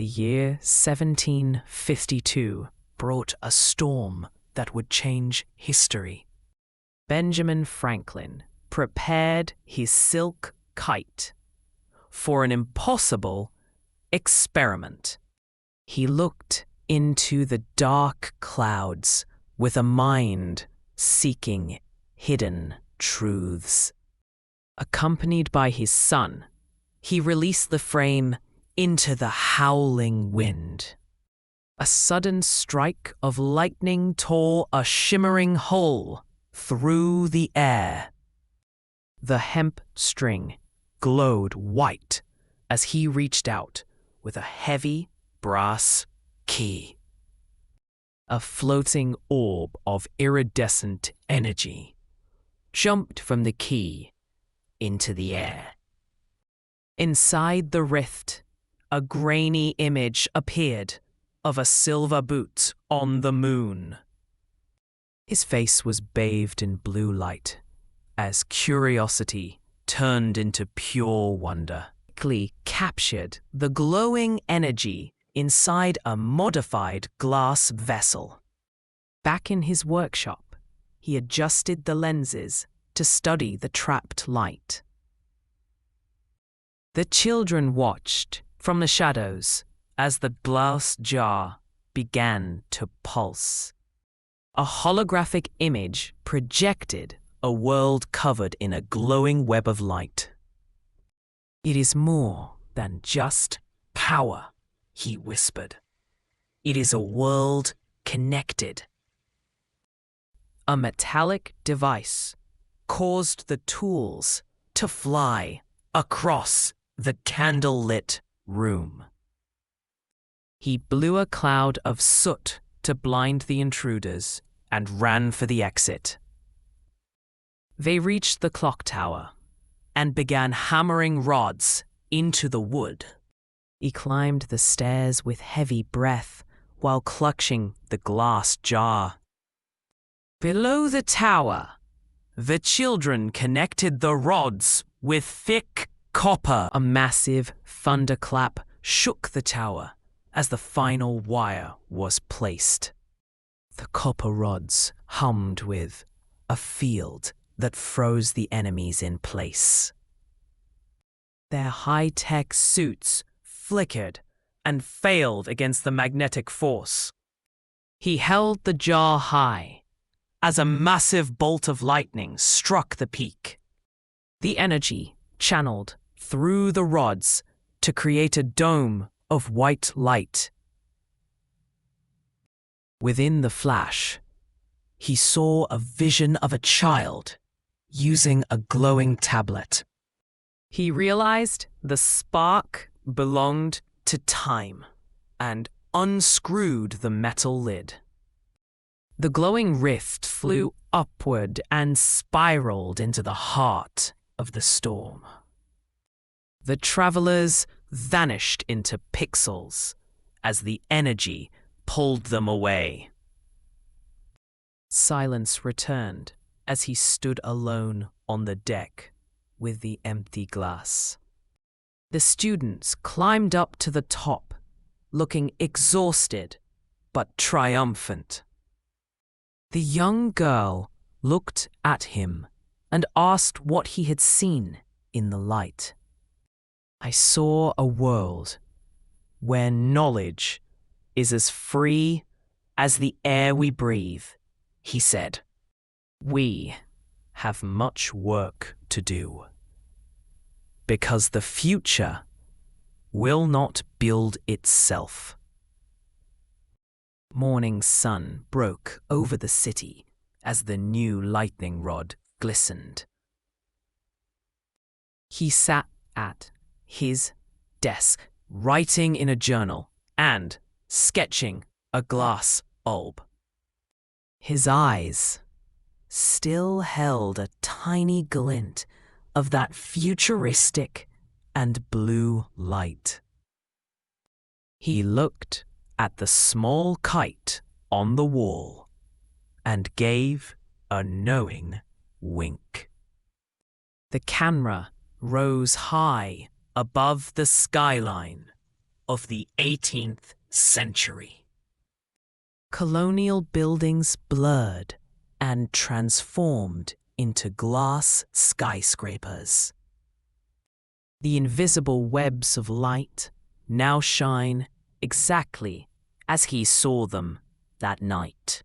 The year 1752 brought a storm that would change history. Benjamin Franklin prepared his silk kite for an impossible experiment. He looked into the dark clouds with a mind seeking hidden truths. Accompanied by his son, he released the frame into the howling wind. A sudden strike of lightning tore a shimmering hole through the air. The hemp string glowed white as he reached out with a heavy brass key. A floating orb of iridescent energy jumped from the key into the air. Inside the rift, a grainy image appeared of a silver boot on the moon. His face was bathed in blue light as curiosity turned into pure wonder. Quickly captured the glowing energy inside a modified glass vessel. Back in his workshop, he adjusted the lenses to study the trapped light. The children watched from the shadows as the glass jar began to pulse. A holographic image projected a world covered in a glowing web of light. "It is more than just power," he whispered. "It is a world connected." A metallic device caused the tools to fly across the candlelit room. He blew a cloud of soot to blind the intruders and ran for the exit. They reached the clock tower and began hammering rods into the wood. He climbed the stairs with heavy breath while clutching the glass jar. Below the tower, the children connected the rods with thick copper. A massive thunderclap shook the tower as the final wire was placed. The copper rods hummed with a field that froze the enemies in place. Their high-tech suits flickered and failed against the magnetic force. He held the jar high as a massive bolt of lightning struck the peak. The energy channeled through the rods to create a dome of white light. Within the flash, he saw a vision of a child using a glowing tablet. He realized the spark belonged to time and unscrewed the metal lid. The glowing rift flew upward and spiraled into the heart of the storm. The travelers vanished into pixels as the energy pulled them away. Silence returned as he stood alone on the deck with the empty glass. The students climbed up to the top, looking exhausted but triumphant. The young girl looked at him and asked what he had seen in the light. "I saw a world where knowledge is as free as the air we breathe," he said. "We have much work to do, because the future will not build itself." Morning sun broke over the city as the new lightning rod glistened. He sat at his desk, writing in a journal and sketching a glass bulb. His eyes still held a tiny glint of that futuristic and blue light. He looked at the small kite on the wall and gave a knowing wink. The camera rose high above the skyline of the 18th century. Colonial buildings blurred and transformed into glass skyscrapers. The invisible webs of light now shine exactly as he saw them that night.